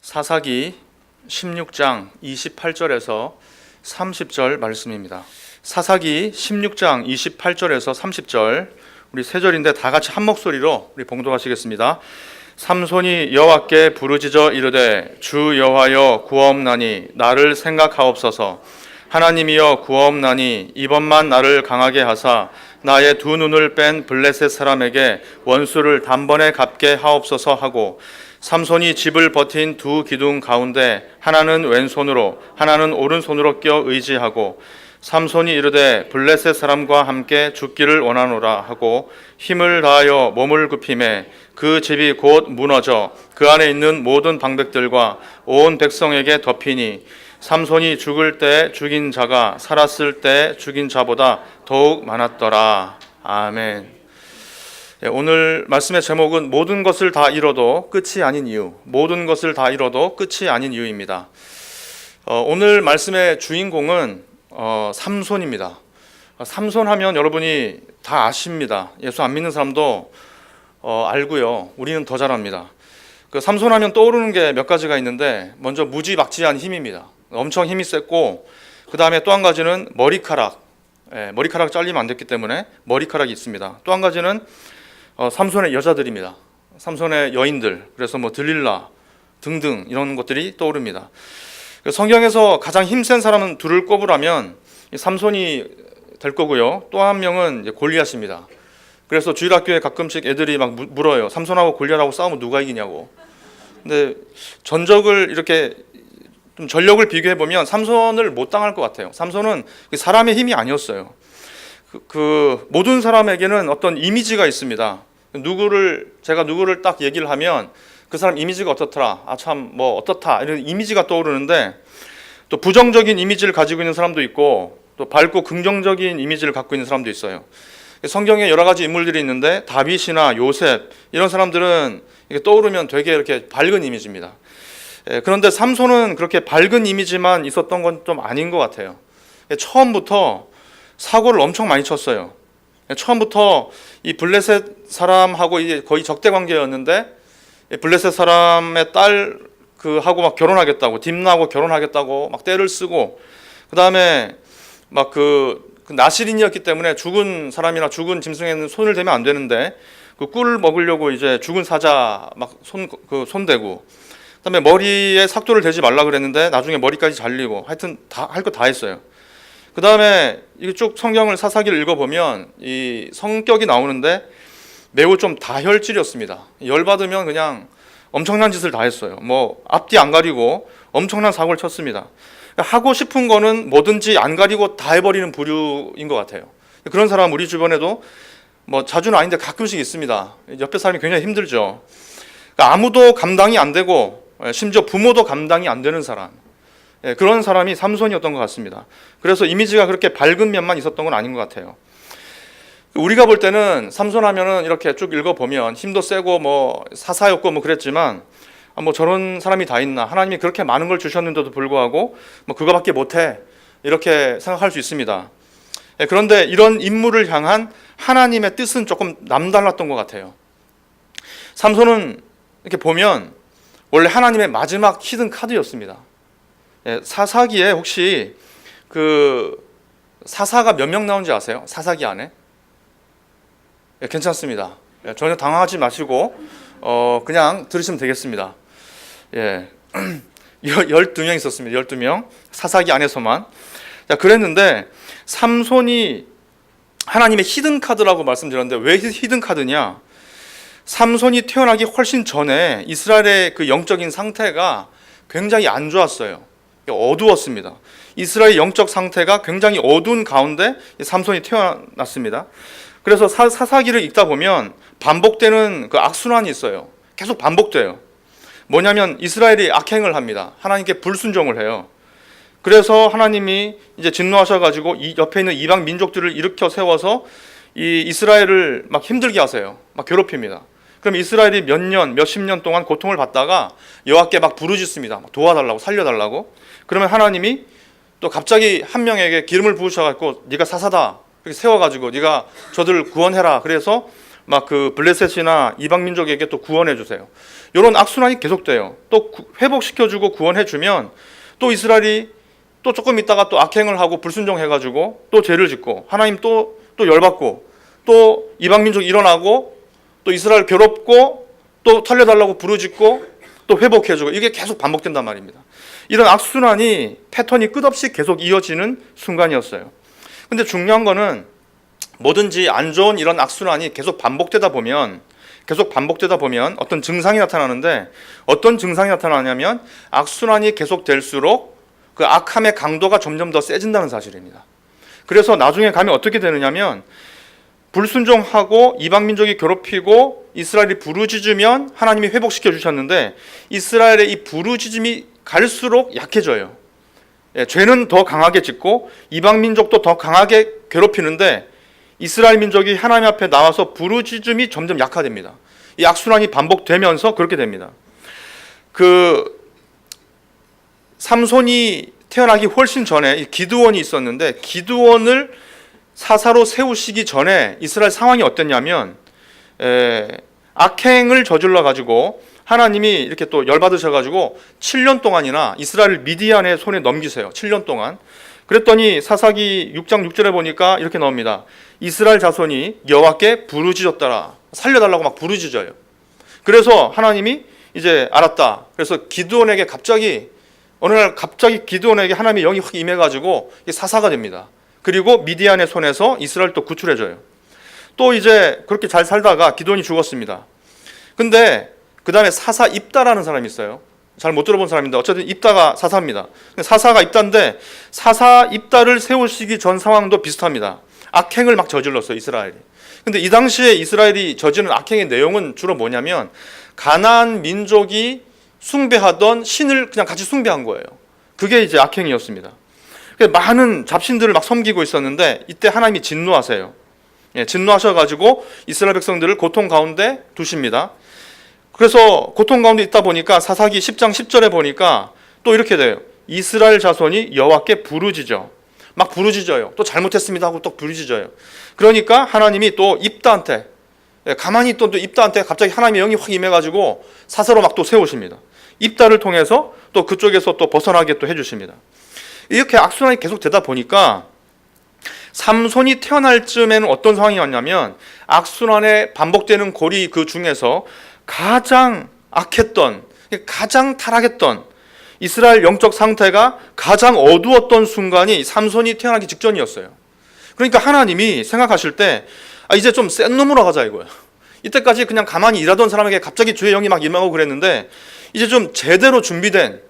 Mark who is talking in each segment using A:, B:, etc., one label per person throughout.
A: 사사기 16장 28절에서 30절 말씀입니다. 사사기 16장 28절에서 30절, 우리 세 절인데 다 같이 한 목소리로 우리 봉독하시겠습니다. 삼손이 여호와께 부르짖어 이르되 주 여호와여 구하옵나니 나를 생각하옵소서. 하나님이여 구하옵나니 이번만 나를 강하게 하사 나의 두 눈을 뺀 블레셋 사람에게 원수를 단번에 갚게 하옵소서 하고, 삼손이 집을 버틴 두 기둥 가운데 하나는 왼손으로 하나는 오른손으로 껴 의지하고, 삼손이 이르되 블레셋 사람과 함께 죽기를 원하노라 하고 힘을 다하여 몸을 굽히매 그 집이 곧 무너져 그 안에 있는 모든 방백들과 온 백성에게 덮이니, 삼손이 죽을 때 죽인 자가 살았을 때 죽인 자보다 더욱 많았더라. 아멘. 오늘 말씀의 제목은 모든 것을 다 잃어도 끝이 아닌 이유, 모든 것을 다 잃어도 끝이 아닌 이유입니다. 오늘 말씀의 주인공은 삼손입니다. 삼손 하면 여러분이 다 아십니다. 예수 안 믿는 사람도 알고요. 우리는 더 잘 압니다. 그 삼손 하면 떠오르는 게 몇 가지가 있는데, 먼저 무지막지한 힘입니다. 엄청 힘이 셌고, 그 다음에 또 한 가지는 머리카락, 머리카락 잘리면 안 됐기 때문에 머리카락이 있습니다. 또 한 가지는 삼손의 여자들입니다. 삼손의 여인들, 그래서 뭐 들릴라 등등 이런 것들이 떠오릅니다. 성경에서 가장 힘센 사람은 둘을 꼽으라면 삼손이 될 거고요. 또 한 명은 이제 골리앗입니다. 그래서 주일학교에 가끔씩 애들이 막 물어요. 삼손하고 골리앗하고 싸우면 누가 이기냐고. 근데 전적을 이렇게 좀 전력을 비교해 보면 삼손을 못 당할 것 같아요. 삼손은 사람의 힘이 아니었어요. 그 모든 사람에게는 어떤 이미지가 있습니다. 제가 누구를 딱 얘기를 하면 그 사람 이미지가 어떻더라, 참 뭐 어떻다, 이런 이미지가 떠오르는데, 또 부정적인 이미지를 가지고 있는 사람도 있고 또 밝고 긍정적인 이미지를 갖고 있는 사람도 있어요. 성경에 여러 가지 인물들이 있는데 다윗이나 요셉 이런 사람들은 이렇게 떠오르면 되게 이렇게 밝은 이미지입니다. 그런데 삼손은 그렇게 밝은 이미지만 있었던 건 좀 아닌 것 같아요. 처음부터 사고를 엄청 많이 쳤어요. 처음부터 이 블레셋 사람하고 이제 거의 적대 관계였는데, 블레셋 사람의 딸 하고 막 결혼하겠다고, 딥나하고 결혼하겠다고 막 떼를 쓰고, 그 다음에 막 그 나실인이었기 때문에 죽은 사람이나 죽은 짐승에는 손을 대면 안 되는데, 그 꿀을 먹으려고 이제 죽은 사자 막 손대고, 그다음에 머리에 삭도를 대지 말라 그랬는데 나중에 머리까지 잘리고, 하여튼 다 할 거 다 했어요. 그 다음에 이게 쭉 성경을 사사기를 읽어보면 이 성격이 나오는데 매우 좀 다혈질이었습니다. 열받으면 그냥 엄청난 짓을 다 했어요. 뭐 앞뒤 안 가리고 엄청난 사고를 쳤습니다. 하고 싶은 거는 뭐든지 안 가리고 다 해버리는 부류인 것 같아요. 그런 사람 우리 주변에도 뭐 자주는 아닌데 가끔씩 있습니다. 옆에 사람이 굉장히 힘들죠. 그러니까 아무도 감당이 안 되고 심지어 부모도 감당이 안 되는 사람, 그런 사람이 삼손이었던 것 같습니다. 그래서 이미지가 그렇게 밝은 면만 있었던 건 아닌 것 같아요. 우리가 볼 때는 삼손 하면은 이렇게 쭉 읽어보면 힘도 세고 뭐 사사였고 뭐 그랬지만, 뭐 저런 사람이 다 있나, 하나님이 그렇게 많은 걸 주셨는데도 불구하고 뭐 그거밖에 못해, 이렇게 생각할 수 있습니다. 그런데 이런 인물을 향한 하나님의 뜻은 조금 남달랐던 것 같아요. 삼손은 이렇게 보면 원래 하나님의 마지막 히든 카드였습니다. 사사기에 혹시 그 사사가 몇 명 나오는지 아세요? 사사기 안에? 괜찮습니다. 전혀 당황하지 마시고 그냥 들으시면 되겠습니다. 12명 있었습니다. 12명. 사사기 안에서만. 그랬는데 삼손이 하나님의 히든 카드라고 말씀드렸는데, 왜 히든 카드냐? 삼손이 태어나기 훨씬 전에 이스라엘의 그 영적인 상태가 굉장히 안 좋았어요. 어두웠습니다. 이스라엘의 영적 상태가 굉장히 어두운 가운데 삼손이 태어났습니다. 그래서 사사기를 읽다 보면 반복되는 그 악순환이 있어요. 계속 반복돼요. 뭐냐면 이스라엘이 악행을 합니다. 하나님께 불순종을 해요. 그래서 하나님이 이제 진노하셔가지고 이 옆에 있는 이방 민족들을 일으켜 세워서 이 이스라엘을 막 힘들게 하세요. 막 괴롭힙니다. 그럼 이스라엘이 몇 년, 몇십 년 동안 고통을 받다가 여호와께 막 부르짖습니다. 도와달라고, 살려달라고. 그러면 하나님이 또 갑자기 한 명에게 기름을 부으셔가지고 네가 사사다, 이렇게 세워가지고 네가 저들을 구원해라. 그래서 막 그 블레셋이나 이방 민족에게 또 구원해 주세요. 이런 악순환이 계속돼요. 또 회복시켜주고 구원해주면 또 이스라엘이 또 조금 있다가 또 악행을 하고 불순종해가지고 또 죄를 짓고 하나님 또 열받고 또 이방민족이 일어나고 또 이스라엘 괴롭고 또 살려달라고 부르짖고 또 회복해주고 이게 계속 반복된단 말입니다. 이런 악순환이 패턴이 끝없이 계속 이어지는 순간이었어요. 근데 중요한 거는 뭐든지 안 좋은 이런 악순환이 계속 반복되다 보면 어떤 증상이 나타나는데 어떤 증상이 나타나냐면 악순환이 계속될수록 그 악함의 강도가 점점 더 세진다는 사실입니다. 그래서 나중에 가면 어떻게 되느냐면 불순종하고 이방민족이 괴롭히고 이스라엘이 부르짖으면 하나님이 회복시켜 주셨는데 이스라엘의 이 부르짖음이 갈수록 약해져요. 죄는 더 강하게 짓고 이방민족도 더 강하게 괴롭히는데 이스라엘 민족이 하나님 앞에 나와서 부르짖음이 점점 약화됩니다. 이 악순환이 반복되면서 그렇게 됩니다. 삼손이 태어나기 훨씬 전에 기드온이 있었는데 기드온을 사사로 세우시기 전에 이스라엘 상황이 어땠냐면 악행을 저질러 가지고 하나님이 이렇게 또 열받으셔가지고 7년 동안이나 이스라엘을 미디안의 손에 넘기세요. 7년 동안. 그랬더니 사사기 6장 6절에 보니까 이렇게 나옵니다. 이스라엘 자손이 여호와께 부르짖었더라. 살려달라고 막 부르짖어요. 그래서 하나님이 이제 알았다. 그래서 기드온에게 어느 날 갑자기 기드온에게 하나님의 영이 확 임해가지고 사사가 됩니다. 그리고 미디안의 손에서 이스라엘 또 구출해줘요. 또 이제 그렇게 잘 살다가 기드온이 죽었습니다. 근데 그 다음에 사사 입다라는 사람이 있어요. 잘 못 들어본 사람인데 어쨌든 입다가 사사입니다. 사사가 입다인데 사사 입다를 세우시기 전 상황도 비슷합니다. 악행을 막 저질렀어요, 이스라엘이. 근데 이 당시에 이스라엘이 저지른 악행의 내용은 주로 뭐냐면 가나안 민족이 숭배하던 신을 그냥 같이 숭배한 거예요. 그게 이제 악행이었습니다. 많은 잡신들을 막 섬기고 있었는데 이때 하나님이 진노하세요. 진노하셔가지고 이스라엘 백성들을 고통 가운데 두십니다. 그래서 고통 가운데 있다 보니까 사사기 10장 10절에 보니까 또 이렇게 돼요. 이스라엘 자손이 여호와께 부르짖어. 막 부르짖어요. 또 잘못했습니다 하고 또 부르짖어요. 그러니까 하나님이 또 입다한테 가만히 있던 또 입다한테 갑자기 하나님의 영이 확 임해가지고 사사로 막 또 세우십니다. 입다를 통해서 또 그쪽에서 또 벗어나게 또 해주십니다. 이렇게 악순환이 계속 되다 보니까 삼손이 태어날 쯤에는 어떤 상황이 왔냐면 악순환에 반복되는 고리 그 중에서 가장 악했던, 가장 타락했던 이스라엘 영적 상태가 가장 어두웠던 순간이 삼손이 태어나기 직전이었어요. 그러니까 하나님이 생각하실 때 이제 좀 센 놈으로 가자 이거예요. 이때까지 그냥 가만히 일하던 사람에게 갑자기 주의 영이 막 임하고 그랬는데 이제 좀 제대로 준비된,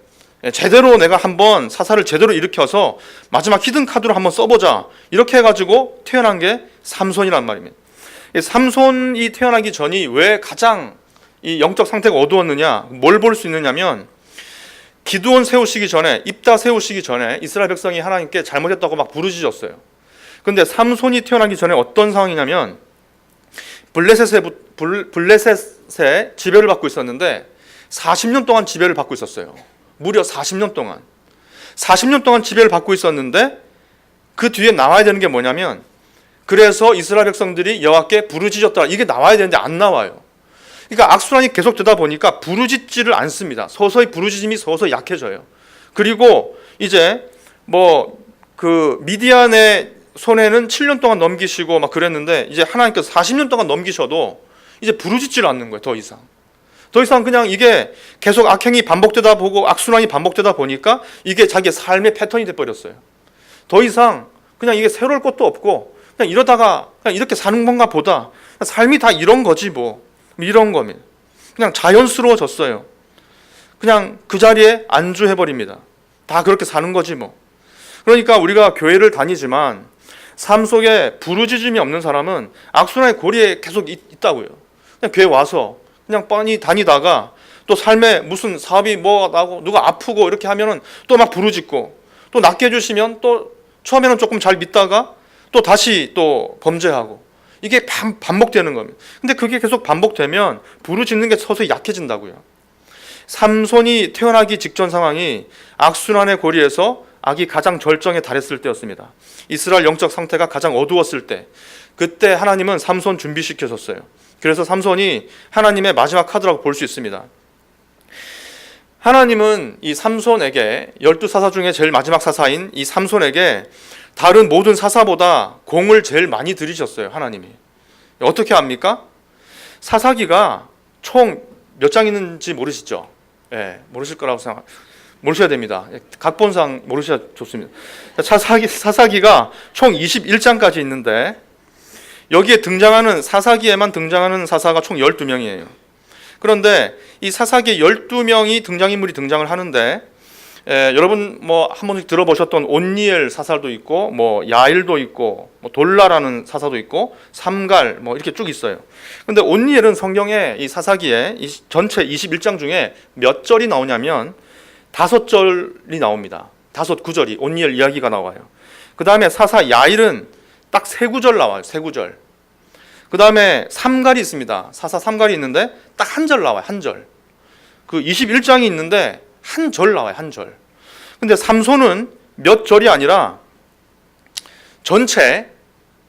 A: 제대로 내가 한번 사사를 제대로 일으켜서 마지막 히든 카드로 한번 써보자 이렇게 해가지고 태어난 게 삼손이란 말입니다. 삼손이 태어나기 전이 왜 가장 이 영적 상태가 어두웠느냐, 뭘 볼 수 있느냐면 기드온 세우시기 전에, 입다 세우시기 전에 이스라엘 백성이 하나님께 잘못했다고 막 부르짖었어요. 근데 삼손이 태어나기 전에 어떤 상황이냐면 블레셋의 지배를 받고 있었는데 40년 동안 지배를 받고 있었어요. 무려 40년 동안. 40년 동안 지배를 받고 있었는데 그 뒤에 나와야 되는 게 뭐냐면 그래서 이스라엘 백성들이 여호와께 부르짖었다. 이게 나와야 되는데 안 나와요. 그러니까 악순환이 계속되다 보니까 부르짖지를 않습니다. 서서히 부르짖음이 서서히 약해져요. 그리고 이제 미디안의 손에는 7년 동안 넘기시고 막 그랬는데 이제 하나님께서 40년 동안 넘기셔도 이제 부르짖지를 않는 거예요. 더 이상 그냥 이게 계속 악행이 반복되다 보고 악순환이 반복되다 보니까 이게 자기의 삶의 패턴이 돼버렸어요. 더 이상 그냥 이게 새로울 것도 없고 그냥 이러다가 그냥 이렇게 사는 건가 보다. 삶이 다 이런 거지 이런 거면 그냥 자연스러워졌어요. 그냥 그 자리에 안주해버립니다. 다 그렇게 사는 거지 그러니까 우리가 교회를 다니지만 삶 속에 부르짖음이 없는 사람은 악순환의 고리에 계속 있다고요. 그냥 교회 와서 그냥 뻔히 다니다가 또 삶에 무슨 사업이 나고 누가 아프고 이렇게 하면은 또 막 부르짖고 또 낫게 해주시면 또 처음에는 조금 잘 믿다가 또 다시 또 범죄하고 이게 반복되는 겁니다. 근데 그게 계속 반복되면 부르짖는 게 서서히 약해진다고요. 삼손이 태어나기 직전 상황이 악순환의 고리에서 악이 가장 절정에 달했을 때였습니다. 이스라엘 영적 상태가 가장 어두웠을 때 그때 하나님은 삼손 준비시켜줬어요. 그래서 삼손이 하나님의 마지막 카드라고 볼 수 있습니다. 하나님은 이 삼손에게 12사사 중에 제일 마지막 사사인 이 삼손에게 다른 모든 사사보다 공을 제일 많이 들이셨어요. 하나님이. 어떻게 합니까? 사사기가 총 몇 장 있는지 모르시죠? 예, 모르실 거라고 모르셔야 됩니다. 각본상 모르셔야 좋습니다. 사사기가 총 21장까지 있는데 여기에 등장하는 사사기에만 등장하는 사사가 총 12명이에요. 그런데 이 사사기에 12명이 등장인물이 등장을 하는데 여러분 뭐 한 번씩 들어보셨던 온니엘 사사도 있고 뭐 야일도 있고 뭐 돌라라는 사사도 있고 삼갈 뭐 이렇게 쭉 있어요. 근데 온니엘은 성경에 이 사사기에 이 전체 21장 중에 몇 절이 나오냐면 5절이 나옵니다. 5구절이 온니엘 이야기가 나와요. 그 다음에 사사 야일은 딱 3구절 나와요. 3구절. 그 다음에 삼갈이 있습니다. 사사 삼갈이 있는데 딱 1절 나와요. 1절. 그 21장이 있는데 1절 나와요. 1절. 근데 삼손은 몇 절이 아니라 전체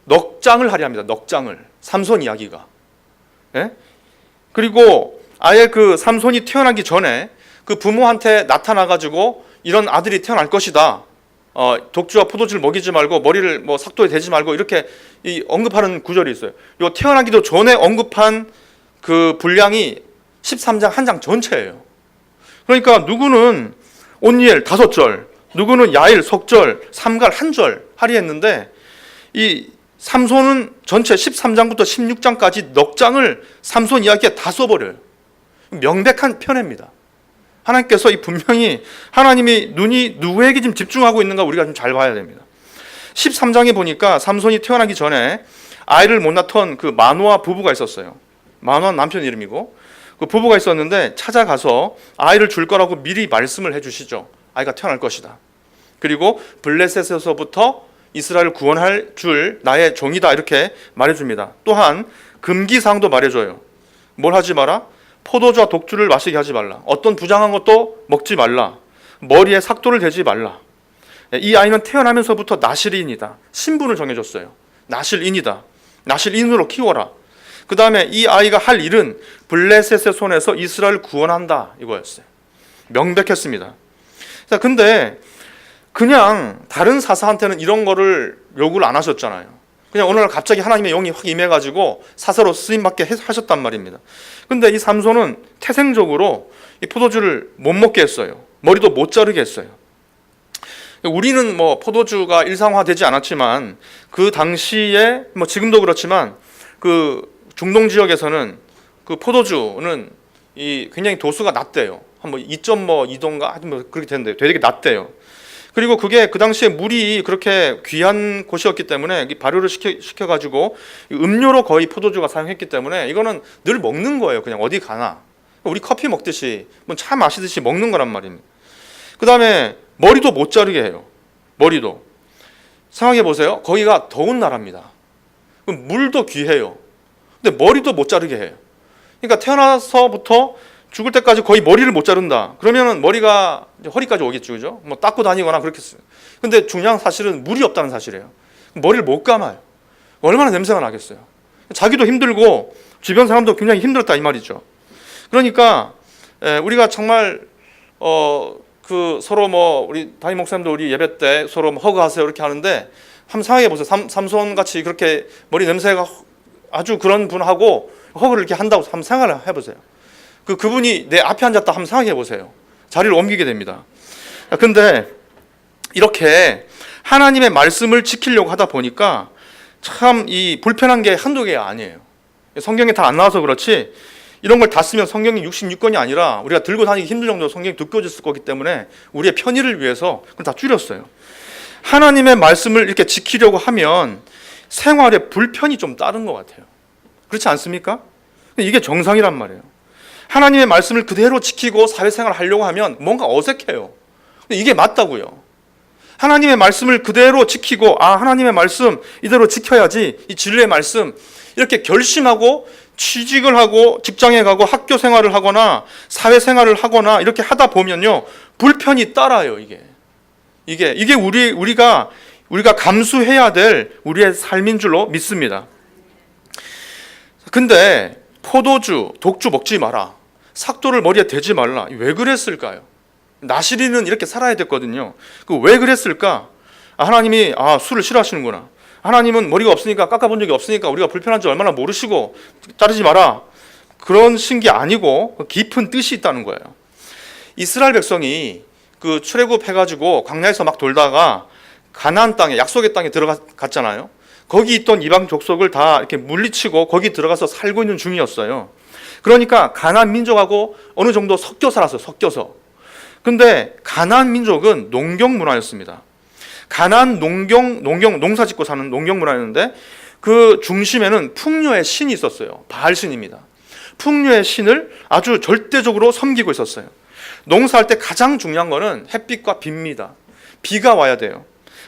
A: 넉 장을 할애합니다. 넉 장을. 삼손 이야기가. 예? 그리고 아예 그 삼손이 태어나기 전에 그 부모한테 나타나가지고 이런 아들이 태어날 것이다. 독주와 포도주를 먹이지 말고 머리를 뭐 삭도에 대지 말고 이렇게 언급하는 구절이 있어요. 요 태어나기도 전에 언급한 그 분량이 13장 한 장 전체예요. 그러니까 누구는 온니엘 5절, 누구는 야일 석절, 삼갈 1절 할애했는데 이 삼손은 전체 13장부터 16장까지 넉 장을 삼손 이야기에 다 써버려요. 명백한 편애입니다. 하나님께서 이 분명히 하나님이 눈이 누구에게 지금 집중하고 있는가 우리가 좀 잘 봐야 됩니다. 13장에 보니까 삼손이 태어나기 전에 아이를 못 낳던 그 마노아 부부가 있었어요. 마노아 남편 이름이고 그 부부가 있었는데 찾아가서 아이를 줄 거라고 미리 말씀을 해주시죠. 아이가 태어날 것이다. 그리고 블레셋에서부터 이스라엘을 구원할 줄 나의 종이다 이렇게 말해줍니다. 또한 금기사항도 말해줘요. 뭘 하지 마라? 포도주와 독주를 마시게 하지 말라. 어떤 부장한 것도 먹지 말라. 머리에 삭도를 대지 말라. 이 아이는 태어나면서부터 나실인이다. 신분을 정해줬어요. 나실인이다. 나실인으로 키워라. 그 다음에 이 아이가 할 일은 블레셋의 손에서 이스라엘을 구원한다 이거였어요. 명백했습니다. 자, 근데 그냥 다른 사사한테는 이런 거를 요구를 안 하셨잖아요. 그냥 어느 날 갑자기 하나님의 영이 확 임해가지고 사사로 쓰임받게 하셨단 말입니다. 근데 이 삼손은 태생적으로 이 포도주를 못 먹게 했어요. 머리도 못 자르게 했어요. 우리는 뭐 포도주가 일상화되지 않았지만 그 당시에 뭐 지금도 그렇지만 그 중동 지역에서는 그 포도주는 이 굉장히 도수가 낮대요. 한 뭐 2.2도인가 뭐 그렇게 되는데 되게 낮대요. 그리고 그게 그 당시에 물이 그렇게 귀한 곳이었기 때문에 발효를 시켜가지고 음료로 거의 포도주가 사용했기 때문에 이거는 늘 먹는 거예요. 그냥 어디 가나. 우리 커피 먹듯이 뭐 차 마시듯이 먹는 거란 말입니다. 그 다음에 머리도 못 자르게 해요. 머리도. 생각해 보세요. 거기가 더운 나라입니다. 물도 귀해요. 근데 머리도 못 자르게 해요. 그러니까 태어나서부터 죽을 때까지 거의 머리를 못 자른다. 그러면은 머리가 이제 허리까지 오겠죠, 그죠? 뭐 닦고 다니거나 그렇겠어요. 근데 중요한 사실은 물이 없다는 사실이에요. 머리를 못 감아요. 얼마나 냄새가 나겠어요. 자기도 힘들고 주변 사람도 굉장히 힘들었다 이 말이죠. 그러니까 우리가 정말 그 서로 뭐 우리 담임 목사님도 우리 예배 때 서로 뭐 허그하세요 이렇게 하는데 한번 생각해 보세요. 삼손 같이 그렇게 머리 냄새가 아주 그런 분하고 허그를 이렇게 한다고 한번 생각을 해보세요. 그분이 내 앞에 앉았다 한번 생각해 보세요. 자리를 옮기게 됩니다. 근데 이렇게 하나님의 말씀을 지키려고 하다 보니까 참 이 불편한 게 한두 개가 아니에요. 성경에 다 안 나와서 그렇지 이런 걸 다 쓰면 성경이 66권이 아니라 우리가 들고 다니기 힘들 정도로 성경이 두꺼워졌을 거기 때문에 우리의 편의를 위해서 그걸 다 줄였어요. 하나님의 말씀을 이렇게 지키려고 하면 생활에 불편이 좀 따른 것 같아요. 그렇지 않습니까? 이게 정상이란 말이에요. 하나님의 말씀을 그대로 지키고 사회생활을 하려고 하면 뭔가 어색해요. 근데 이게 맞다고요. 하나님의 말씀을 그대로 지키고 하나님의 말씀 이대로 지켜야지 이 진리의 말씀 이렇게 결심하고 취직을 하고 직장에 가고 학교 생활을 하거나 사회생활을 하거나 이렇게 하다 보면요 불편이 따라요. 이게 우리가 감수해야 될 우리의 삶인 줄로 믿습니다. 근데 포도주, 독주 먹지 마라. 삭도를 머리에 대지 말라. 왜 그랬을까요? 나시리는 이렇게 살아야 됐거든요. 왜 그랬을까? 하나님이 술을 싫어하시는구나. 하나님은 머리가 없으니까, 깎아본 적이 없으니까 우리가 불편한지 얼마나 모르시고 자르지 마라, 그런 게 아니고 깊은 뜻이 있다는 거예요. 이스라엘 백성이 출애굽해가지고 광야에서 막 돌다가 가나안 땅에, 약속의 땅에 들어갔잖아요. 거기 있던 이방 족속을 다 이렇게 물리치고 거기 들어가서 살고 있는 중이었어요. 그러니까 가나안 민족하고 어느 정도 섞여 살았어요. 섞여서. 근데 가나안 민족은 농경 문화였습니다. 가나안 농사 짓고 사는 농경 문화였는데 그 중심에는 풍요의 신이 있었어요. 바알 신입니다. 풍요의 신을 아주 절대적으로 섬기고 있었어요. 농사할 때 가장 중요한 거는 햇빛과 비입니다. 비가 와야 돼요.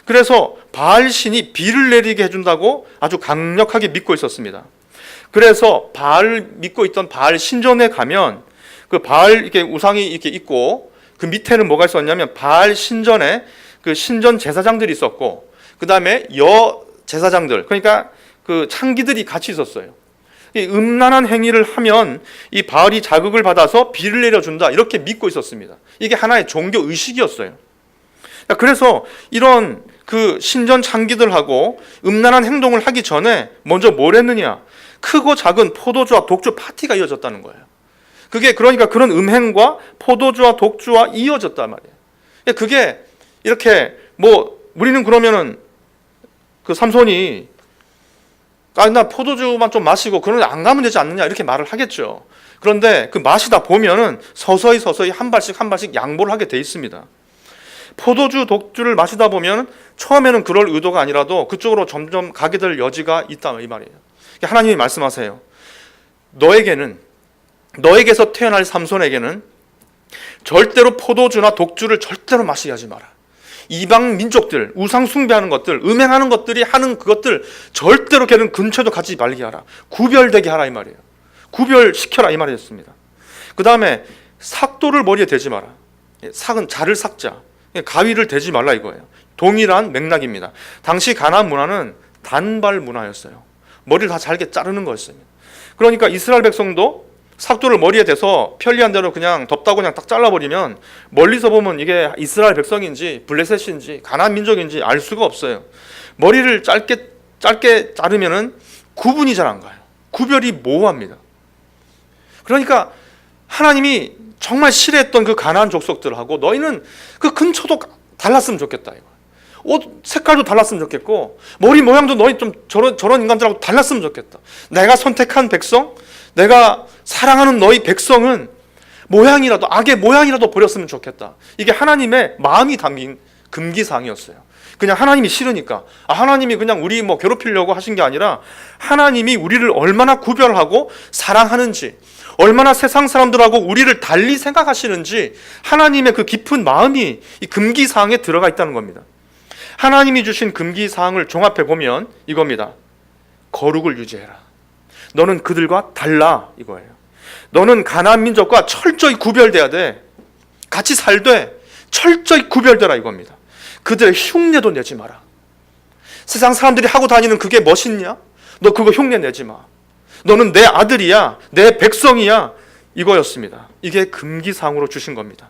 A: 그래서 바알 신이 비를 내리게 해준다고 아주 강력하게 믿고 있었습니다. 그래서 믿고 있던 바알 신전에 가면 그 바알 이렇게 우상이 이렇게 있고 그 밑에는 뭐가 있었냐면 바알 신전에 그 신전 제사장들이 있었고 그 다음에 여 제사장들, 그러니까 그 창기들이 같이 있었어요. 이 음란한 행위를 하면 이 바알이 자극을 받아서 비를 내려준다, 이렇게 믿고 있었습니다. 이게 하나의 종교 의식이었어요. 그래서 이런 그 신전 창기들하고 음란한 행동을 하기 전에 먼저 뭘 했느냐? 크고 작은 포도주와 독주 파티가 이어졌다는 거예요. 그게 그러니까 그런 음행과 포도주와 독주와 이어졌단 말이에요. 그게 이렇게 우리는 그러면은 그 삼손이 나 포도주만 좀 마시고 그런 데 안 가면 되지 않느냐, 이렇게 말을 하겠죠. 그런데 그 마시다 보면은 서서히 한 발씩 양보를 하게 돼 있습니다. 포도주, 독주를 마시다 보면 처음에는 그럴 의도가 아니라도 그쪽으로 점점 가게 될 여지가 있다, 이 말이에요. 하나님이 말씀하세요. 너에게서 태어날 삼손에게는 절대로 포도주나 독주를 절대로 마시게 하지 마라. 이방 민족들, 우상 숭배하는 것들, 음행하는 것들이 하는 그것들 절대로 걔는 근처도 가지 말게 하라. 구별되게 하라, 이 말이에요. 구별시켜라, 이 말이었습니다. 그 다음에 삭도를 머리에 대지 마라. 삭은 자를 삭자, 가위를 대지 말라, 이거예요. 동일한 맥락입니다. 당시 가나안 문화는 단발 문화였어요. 머리를 다 잘게 자르는 거였어요. 그러니까 이스라엘 백성도 삭도를 머리에 대서 편리한 대로 그냥 덥다고 그냥 딱 잘라버리면 멀리서 보면 이게 이스라엘 백성인지 블레셋인지 가나안 민족인지 알 수가 없어요. 머리를 짧게 자르면은 구분이 잘 안 가요. 구별이 모호합니다. 그러니까 하나님이 정말 싫어했던 그 가나안 족속들하고 너희는 그 근처도 달랐으면 좋겠다, 이거. 옷 색깔도 달랐으면 좋겠고 머리 모양도 너희 좀 저런 인간들하고 달랐으면 좋겠다. 내가 선택한 백성, 내가 사랑하는 너희 백성은 모양이라도, 악의 모양이라도 버렸으면 좋겠다. 이게 하나님의 마음이 담긴 금기사항이었어요. 그냥 하나님이 싫으니까, 하나님이 그냥 우리 괴롭히려고 하신 게 아니라 하나님이 우리를 얼마나 구별하고 사랑하는지, 얼마나 세상 사람들하고 우리를 달리 생각하시는지 하나님의 그 깊은 마음이 이 금기사항에 들어가 있다는 겁니다. 하나님이 주신 금기사항을 종합해 보면 이겁니다. 거룩을 유지해라. 너는 그들과 달라, 이거예요. 너는 가나안 민족과 철저히 구별돼야 돼. 같이 살되 철저히 구별되라, 이겁니다. 그들의 흉내도 내지 마라. 세상 사람들이 하고 다니는 그게 멋있냐? 너 그거 흉내 내지 마. 너는 내 아들이야, 내 백성이야, 이거였습니다. 이게 금기사항으로 주신 겁니다.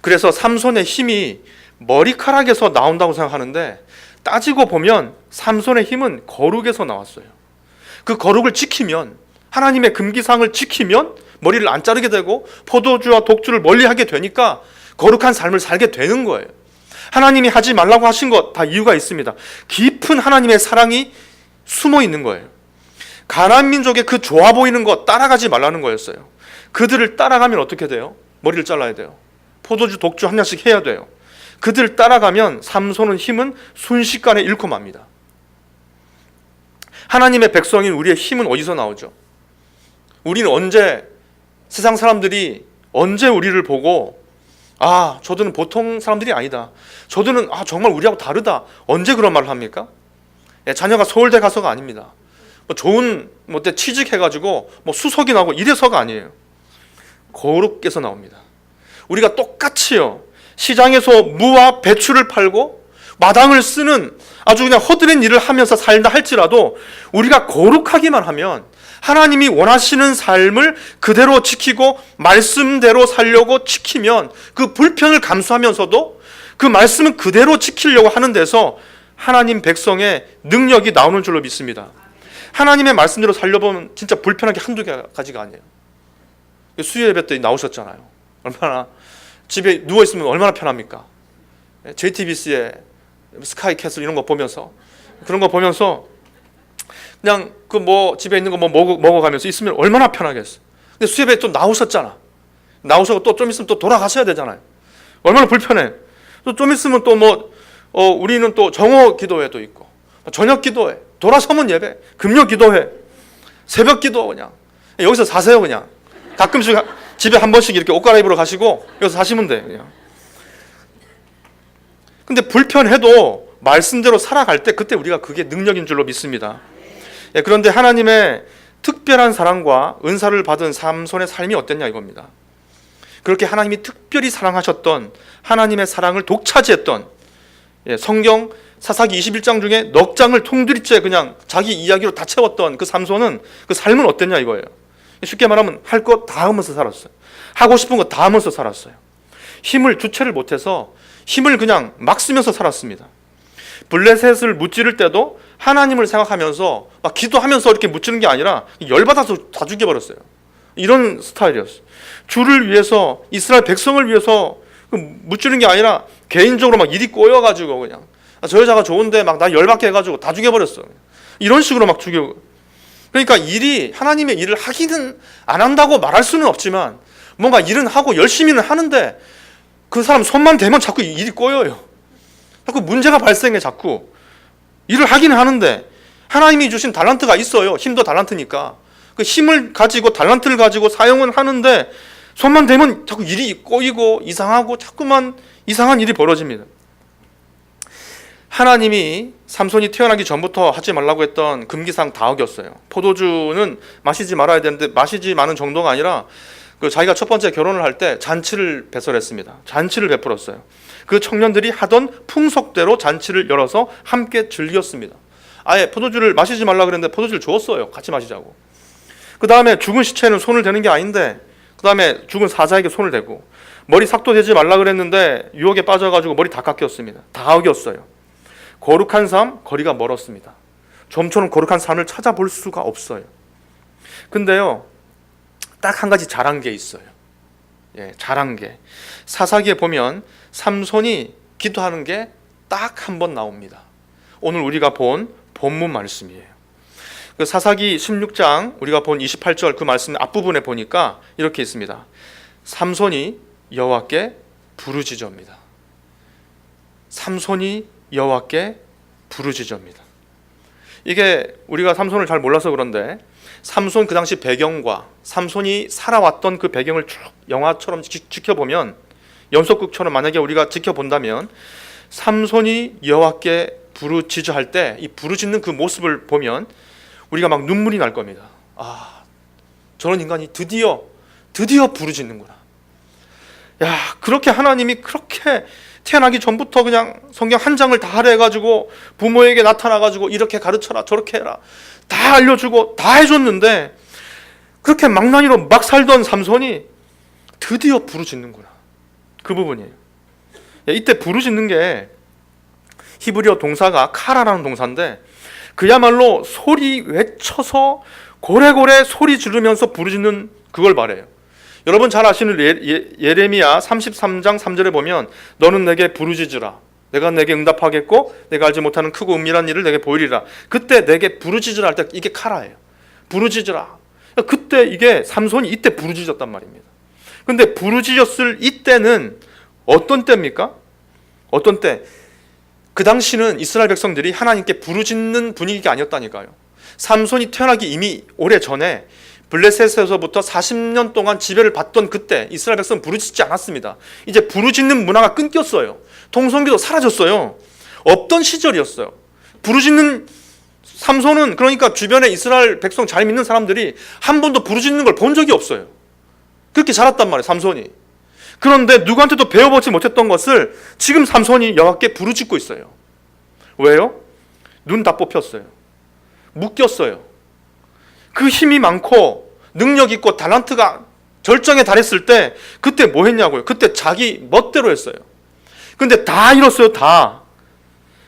A: 그래서 삼손의 힘이 머리카락에서 나온다고 생각하는데 따지고 보면 삼손의 힘은 거룩에서 나왔어요. 그 거룩을 지키면, 하나님의 금기사항을 지키면 머리를 안 자르게 되고 포도주와 독주를 멀리하게 되니까 거룩한 삶을 살게 되는 거예요. 하나님이 하지 말라고 하신 것 다 이유가 있습니다. 깊은 하나님의 사랑이 숨어 있는 거예요. 가나안 민족의 그 좋아 보이는 것 따라가지 말라는 거였어요. 그들을 따라가면 어떻게 돼요? 머리를 잘라야 돼요. 포도주, 독주 한 잔씩 해야 돼요. 그들 따라가면 삼손은 힘은 순식간에 잃고 맙니다. 하나님의 백성인 우리의 힘은 어디서 나오죠? 우리는 언제, 세상 사람들이 언제 우리를 보고 저들은 보통 사람들이 아니다, 저들은 정말 우리하고 다르다, 언제 그런 말을 합니까? 자녀가 서울대 가서가 아닙니다. 좋은 때 취직해가지고 수석이 나고 이래서가 아니에요. 거룩께서 나옵니다. 우리가 똑같이요, 시장에서 무와 배추를 팔고 마당을 쓰는 아주 그냥 허드렛 일을 하면서 살다 할지라도 우리가 거룩하기만 하면 하나님이 원하시는 삶을 그대로 지키고 말씀대로 살려고 지키면 그 불편을 감수하면서도 그 말씀은 그대로 지키려고 하는 데서 하나님 백성의 능력이 나오는 줄로 믿습니다. 하나님의 말씀대로 살려보면 진짜 불편한 게 한두 가지가 아니에요. 수요 예배 때 나오셨잖아요. 얼마나 집에 누워있으면 얼마나 편합니까? JTBC의 스카이캐슬 이런 거 보면서, 그런 거 보면서 그냥 그 뭐 집에 있는 거 뭐 먹어가면서 있으면 얼마나 편하겠어. 근데 수요 예배 또 나오셨잖아. 나오셔서 또 좀 있으면 또 돌아가셔야 되잖아요. 얼마나 불편해. 또 좀 있으면 또 뭐 우리는 또 정오 기도회도 있고, 저녁 기도회, 돌아서면 예배, 금요 기도회, 새벽 기도, 그냥 여기서 사세요. 그냥 가끔씩 집에 한 번씩 이렇게 옷 갈아입으러 가시고 여기서 사시면 돼. 그냥. 근데 불편해도 말씀대로 살아갈 때 그때 우리가 그게 능력인 줄로 믿습니다. 예, 그런데 하나님의 특별한 사랑과 은사를 받은 삼손의 삶이 어땠냐 이겁니다. 그렇게 하나님이 특별히 사랑하셨던, 하나님의 사랑을 독차지했던, 성경 사사기 21장 중에 넉 장을 통두리째 그냥 자기 이야기로 다 채웠던 그 삼손은 그 삶은 어땠냐 이거예요. 쉽게 말하면 할 거 다 하면서 살았어요. 하고 싶은 거 다 하면서 살았어요. 힘을 주체를 못해서 힘을 그냥 막 쓰면서 살았습니다. 블레셋을 무찌를 때도 하나님을 생각하면서 막 기도하면서 이렇게 무찌는 게 아니라 열받아서 다 죽여버렸어요. 이런 스타일이었어요. 주를 위해서, 이스라엘 백성을 위해서 무찌는 게 아니라 개인적으로 막 일이 꼬여가지고 그냥 저 여자가 좋은데 막 나 열받게 해가지고 다 죽여버렸어. 이런 식으로 막 죽여. 그러니까 일이, 하나님의 일을 하기는 안 한다고 말할 수는 없지만 뭔가 일은 하고 열심히는 하는데 그 사람 손만 대면 자꾸 일이 꼬여요. 자꾸 문제가 발생해. 자꾸 일을 하기는 하는데 하나님이 주신 달란트가 있어요. 힘도 달란트니까 그 힘을 가지고 달란트를 가지고 사용은 하는데 손만 대면 자꾸 일이 꼬이고 이상하고 자꾸만 이상한 일이 벌어집니다. 하나님이 삼손이 태어나기 전부터 하지 말라고 했던 금기사항 다 어겼어요. 포도주는 마시지 말아야 되는데 마시지 마는 정도가 아니라 그 자기가 첫 번째 결혼을 할 때 잔치를 배설했습니다. 잔치를 베풀었어요. 그 청년들이 하던 풍속대로 잔치를 열어서 함께 즐겼습니다. 아예 포도주를 마시지 말라 그랬는데 포도주를 줬어요. 같이 마시자고. 그 다음에 죽은 시체는 손을 대는 게 아닌데 그 다음에 죽은 사자에게 손을 대고, 머리 삭도 대지 말라 그랬는데 유혹에 빠져가지고 머리 다 깎였습니다. 다 어겼어요. 거룩한 삶, 거리가 멀었습니다. 좀처럼 거룩한 삶을 찾아볼 수가 없어요. 근데요, 딱 한 가지 잘한 게 있어요. 잘한 게. 사사기에 보면 삼손이 기도하는 게 딱 한 번 나옵니다. 오늘 우리가 본 본문 말씀이에요. 그 사사기 16장 우리가 본 28절 그 말씀 앞부분에 보니까 이렇게 있습니다. 삼손이 여호와께 부르짖어입니다. 삼손이 여호와께 부르짖어입니다. 이게 우리가 삼손을 잘 몰라서 그런데 삼손 그 당시 배경과 삼손이 살아왔던 그 배경을 쭉 영화처럼 지켜보면, 연속극처럼 만약에 우리가 지켜본다면 삼손이 여호와께 부르짖어 할 때 이 부르짖는 그 모습을 보면 우리가 막 눈물이 날 겁니다. 아, 저런 인간이 드디어 부르짖는구나. 야, 그렇게 하나님이 그렇게 태어나기 전부터 그냥 성경 한 장을 다 하려 해가지고 부모에게 나타나가지고 이렇게 가르쳐라 저렇게 해라 다 알려주고 다 해줬는데 그렇게 망나니로 막 살던 삼손이 드디어 부르짖는구나. 그 부분이에요. 이때 부르짖는 게 히브리어 동사가 카라라는 동사인데 그야말로 소리 외쳐서 고래고래 소리 지르면서 부르짖는 그걸 말해요. 여러분 잘 아시는 예레미야 33장 3절에 보면 너는 내게 부르짖으라. 내가 내게 응답하겠고 내가 알지 못하는 크고 은밀한 일을 내게 보이리라. 그때 내게 부르짖으라 할 때 이게 카라예요. 부르짖으라. 그때 이게 삼손이 이때 부르짖었단 말입니다. 근데 부르짖었을 이때는 어떤 때입니까? 어떤 때? 그 당시는 이스라엘 백성들이 하나님께 부르짖는 분위기가 아니었다니까요. 삼손이 태어나기 이미 오래전에 블레셋에서부터 40년 동안 지배를 받던 그때 이스라엘 백성은 부르짖지 않았습니다. 이제 부르짖는 문화가 끊겼어요. 통성기도 사라졌어요. 없던 시절이었어요. 부르짖는 삼손은 그러니까 주변에 이스라엘 백성 잘 믿는 사람들이 한 번도 부르짖는 걸 본 적이 없어요. 그렇게 자랐단 말이에요, 삼손이. 그런데 누구한테도 배워보지 못했던 것을 지금 삼손이 여호와께 부르짖고 있어요. 왜요? 눈 다 뽑혔어요. 묶였어요. 그 힘이 많고 능력 있고 달란트가 절정에 달했을 때 그때 뭐 했냐고요? 그때 자기 멋대로 했어요. 근데 다 잃었어요. 다.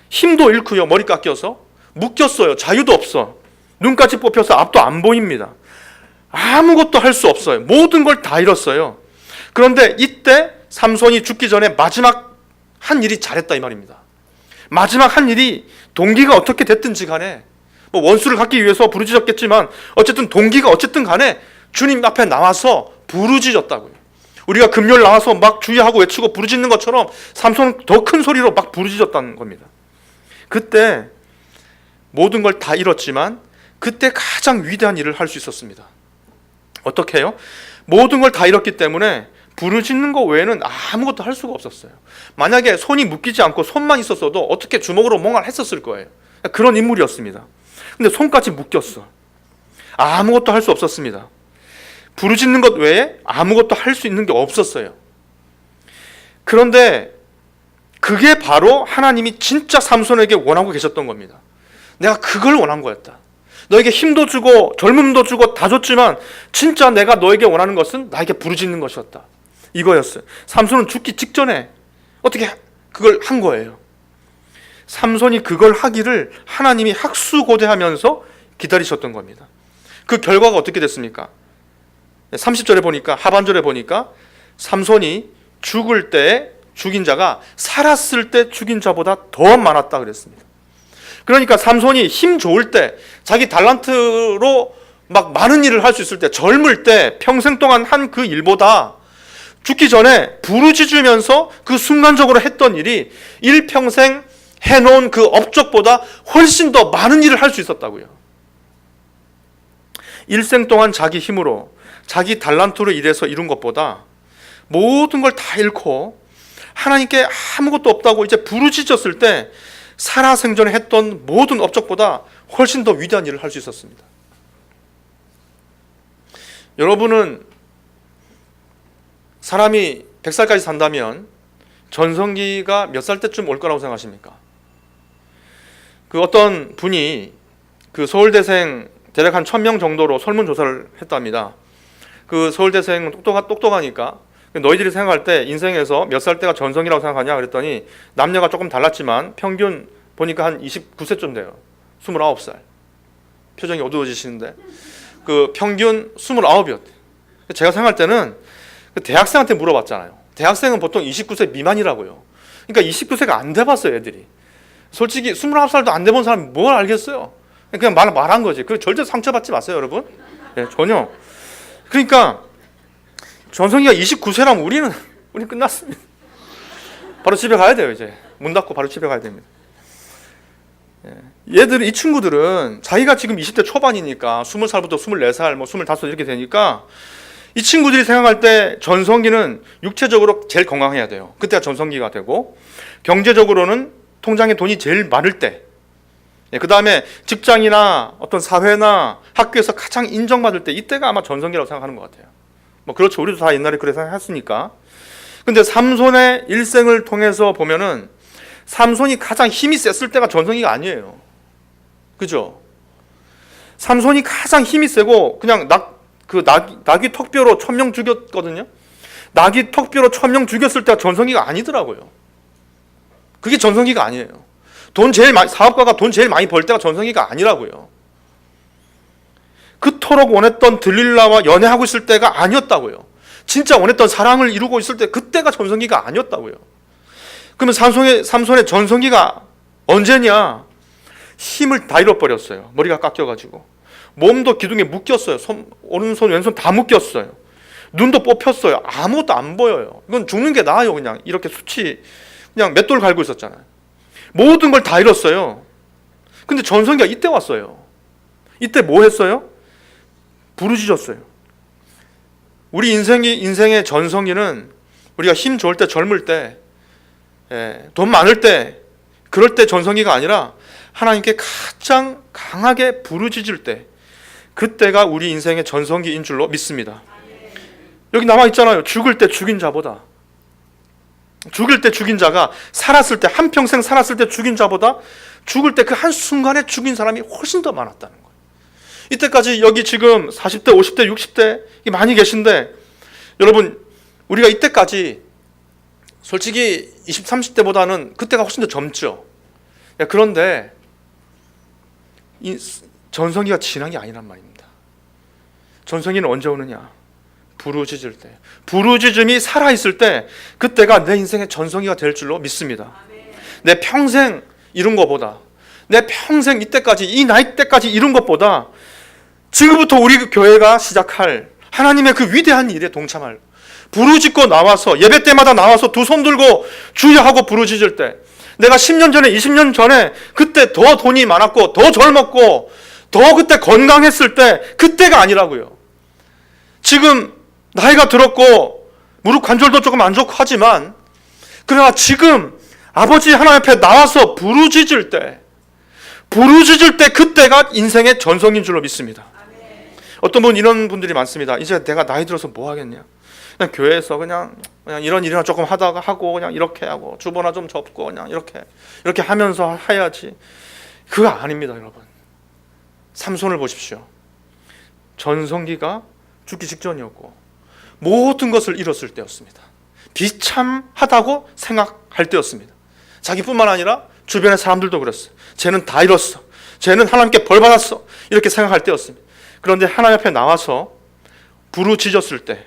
A: 힘도 잃고요. 머리 깎여서 묶였어요. 자유도 없어. 눈까지 뽑혀서 앞도 안 보입니다. 아무것도 할 수 없어요. 모든 걸 다 잃었어요. 그런데 이때 삼손이 죽기 전에 마지막 한 일이 잘했다 이 말입니다. 마지막 한 일이 동기가 어떻게 됐든지 간에 뭐 원수를 갚기 위해서 부르짖었겠지만 어쨌든 동기가 어쨌든 간에 주님 앞에 나와서 부르짖었다고요. 우리가 금요일 나와서 막 주의하고 외치고 부르짖는 것처럼 삼손은 더 큰 소리로 막 부르짖었다는 겁니다. 그때 모든 걸 다 잃었지만 그때 가장 위대한 일을 할 수 있었습니다. 어떻게 해요? 모든 걸 다 잃었기 때문에 부르짖는 거 외에는 아무것도 할 수가 없었어요. 만약에 손이 묶이지 않고 손만 있었어도 어떻게 주먹으로 뭔가를 했었을 거예요. 그런 인물이었습니다. 근데 손까지 묶였어. 아무것도 할 수 없었습니다. 부르짖는 것 외에 아무것도 할 수 있는 게 없었어요. 그런데 그게 바로 하나님이 진짜 삼손에게 원하고 계셨던 겁니다. 내가 그걸 원한 거였다. 너에게 힘도 주고 젊음도 주고 다 줬지만 진짜 내가 너에게 원하는 것은 나에게 부르짖는 것이었다. 이거였어요. 삼손은 죽기 직전에 어떻게 그걸 한 거예요. 삼손이 그걸 하기를 하나님이 학수고대하면서 기다리셨던 겁니다. 그 결과가 어떻게 됐습니까? 30절에 보니까, 하반절에 보니까 삼손이 죽을 때 죽인 자가 살았을 때 죽인 자보다 더 많았다 그랬습니다. 그러니까 삼손이 힘 좋을 때, 자기 달란트로 막 많은 일을 할 수 있을 때, 젊을 때 평생 동안 한 그 일보다 죽기 전에 부르짖으면서 그 순간적으로 했던 일이 일평생 해놓은 그 업적보다 훨씬 더 많은 일을 할 수 있었다고요. 일생 동안 자기 힘으로 자기 달란트로 일해서 이룬 것보다 모든 걸 다 잃고 하나님께 아무것도 없다고 이제 부르짖었을 때 살아생전에 했던 모든 업적보다 훨씬 더 위대한 일을 할 수 있었습니다. 여러분은 사람이 100살까지 산다면 전성기가 몇 살 때쯤 올 거라고 생각하십니까? 그 어떤 분이 그 서울대생 대략 한 1000명 정도로 설문조사를 했답니다. 그 서울대생 똑똑하니까 너희들이 생각할 때 인생에서 몇 살 때가 전성기라고 생각하냐 그랬더니 남녀가 조금 달랐지만 평균 보니까 한 29세쯤 돼요. 29살. 표정이 어두워지시는데 그 평균 29이었대요. 제가 생각할 때는 그 대학생한테 물어봤잖아요. 대학생은 보통 29세 미만이라고요. 그러니까 29세가 안 돼봤어요, 애들이. 솔직히 29살도 안 돼본 사람이 뭘 알겠어요. 그냥 말한 거지. 그 절대 상처받지 마세요, 여러분. 네, 전혀. 그러니까 전성기가 29세라면 우리는 끝났습니다. 바로 집에 가야 돼요, 이제. 문 닫고 바로 집에 가야 됩니다. 얘들, 이 친구들은 자기가 지금 20대 초반이니까 20살부터 24살, 뭐 25 이렇게 되니까 이 친구들이 생각할 때 전성기는 육체적으로 제일 건강해야 돼요. 그때가 전성기가 되고, 경제적으로는 통장에 돈이 제일 많을 때, 그 다음에 직장이나 어떤 사회나 학교에서 가장 인정받을 때, 이때가 아마 전성기라고 생각하는 것 같아요. 뭐 그렇죠. 우리도 다 옛날에 그래 생각했으니까. 근데 삼손의 일생을 통해서 보면은 삼손이 가장 힘이 셌을 때가 전성기가 아니에요. 그죠? 삼손이 가장 힘이 세고 그냥 낙이 턱뼈로 1000명 죽였거든요. 낙이 턱뼈로 1000명 죽였을 때가 전성기가 아니더라고요. 그게 전성기가 아니에요. 사업가가 돈 제일 많이 벌 때가 전성기가 아니라고요. 그토록 원했던 들릴라와 연애하고 있을 때가 아니었다고요. 진짜 원했던 사랑을 이루고 있을 때 그때가 전성기가 아니었다고요. 그러면 삼손의 전성기가 언제냐? 힘을 다 잃어버렸어요. 머리가 깎여가지고. 몸도 기둥에 묶였어요. 오른손 왼손 다 묶였어요. 눈도 뽑혔어요. 아무것도 안 보여요. 이건 죽는 게 나아요. 그냥 이렇게 그냥 맷돌 갈고 있었잖아요. 모든 걸 다 잃었어요. 근데 전성기가 이때 왔어요. 이때 뭐 했어요? 부르짖었어요. 우리 인생의 전성기는 우리가 힘 좋을 때, 젊을 때, 돈 많을 때, 그럴 때 전성기가 아니라 하나님께 가장 강하게 부르짖을 때, 그때가 우리 인생의 전성기인 줄로 믿습니다. 여기 나와 있잖아요. 죽을 때 죽인 자보다, 죽일 때 죽인 자가 살았을 때, 한평생 살았을 때 죽인 자보다 죽을 때 그 한순간에 죽인 사람이 훨씬 더 많았다는 거예요. 이때까지 여기 지금 40대, 50대, 60대 많이 계신데 여러분 우리가 이때까지 솔직히 20, 30대보다는 그때가 훨씬 더 젊죠. 그런데 이 전성기가 지난 게 아니란 말입니다. 전성기는 언제 오느냐? 부르짖을 때, 부르짖음이 살아있을 때 그때가 내 인생의 전성기가 될 줄로 믿습니다. 내 평생 이룬 것보다, 내 평생 이때까지 이 나이 때까지 이룬 것보다 지금부터 우리 교회가 시작할 하나님의 그 위대한 일에 동참할, 부르짖고 나와서 예배 때마다 나와서 두 손 들고 주여 하고 부르짖을 때, 내가 10년 전에 20년 전에 그때 더 돈이 많았고 더 젊었고 더 그때 건강했을 때 그때가 아니라고요. 지금 나이가 들었고 무릎 관절도 조금 안 좋고 하지만 그러나 지금 아버지 하나님 앞에 나와서 부르짖을 때 그때가 인생의 전성인 줄로 믿습니다. 어떤 분 이런 분들이 많습니다. 이제 내가 나이 들어서 뭐 하겠냐? 그냥 교회에서 그냥 이런 일이나 조금 하다가 하고 그냥 이렇게 하고 주보나 좀 접고 그냥 이렇게 하면서 해야지. 그거 아닙니다, 여러분. 삼손을 보십시오. 전성기가 죽기 직전이었고 모든 것을 잃었을 때였습니다. 비참하다고 생각할 때였습니다. 자기뿐만 아니라 주변의 사람들도 그랬어요. 쟤는 다 잃었어. 쟤는 하나님께 벌 받았어. 이렇게 생각할 때였습니다. 그런데 하나님 앞에 나와서 부르짖었을 때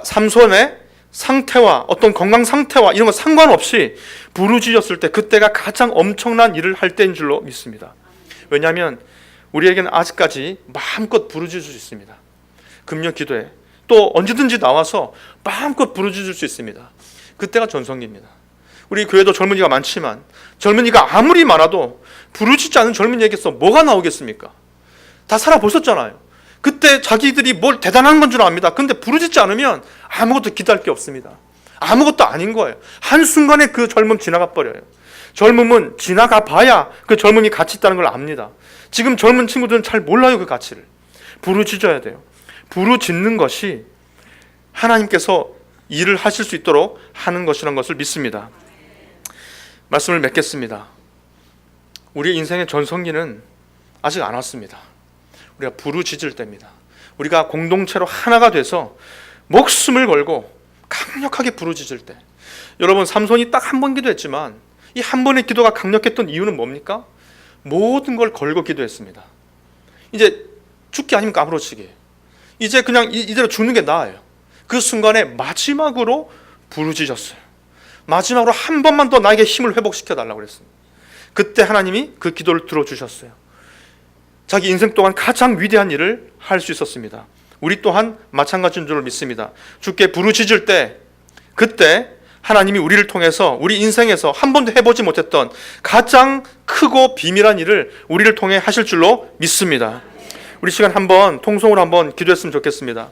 A: 삼손의 상태와 어떤 건강 상태와 이런 거 상관없이 부르짖었을 때 그때가 가장 엄청난 일을 할 때인 줄로 믿습니다. 왜냐하면 우리에게는 아직까지 마음껏 부르짖을 수 있습니다. 금요 기도에 또 언제든지 나와서 마음껏 부르짖을 수 있습니다. 그때가 전성기입니다. 우리 교회도 젊은이가 많지만 젊은이가 아무리 많아도 부르짖지 않은 젊은이에게서 뭐가 나오겠습니까? 다 살아보셨잖아요. 그때 자기들이 뭘 대단한 건 줄 압니다. 근데 부르짖지 않으면 아무것도 기대할 게 없습니다. 아무것도 아닌 거예요. 한순간에 그 젊음 지나가 버려요. 젊음은 지나가 봐야 그 젊음이 가치 있다는 걸 압니다. 지금 젊은 친구들은 잘 몰라요, 그 가치를. 부르짖어야 돼요. 부르짖는 것이 하나님께서 일을 하실 수 있도록 하는 것이라는 것을 믿습니다. 말씀을 맺겠습니다. 우리 인생의 전성기는 아직 안 왔습니다. 우리가 부르짖을 때입니다. 우리가 공동체로 하나가 돼서 목숨을 걸고 강력하게 부르짖을 때, 여러분 삼손이 딱 한 번 기도했지만 이 한 번의 기도가 강력했던 이유는 뭡니까? 모든 걸 걸고 기도했습니다. 이제 죽기 아니면 까무러치기, 이제 그냥 이대로 죽는 게 나아요. 그 순간에 마지막으로 부르짖었어요. 마지막으로 한 번만 더 나에게 힘을 회복시켜 달라고 그랬습니다. 그때 하나님이 그 기도를 들어주셨어요. 자기 인생 동안 가장 위대한 일을 할 수 있었습니다. 우리 또한 마찬가지인 줄 믿습니다. 주께 부르짖을 때 그때 하나님이 우리를 통해서 우리 인생에서 한 번도 해보지 못했던 가장 크고 비밀한 일을 우리를 통해 하실 줄로 믿습니다. 우리 시간 한번 통성으로 한번 기도했으면 좋겠습니다.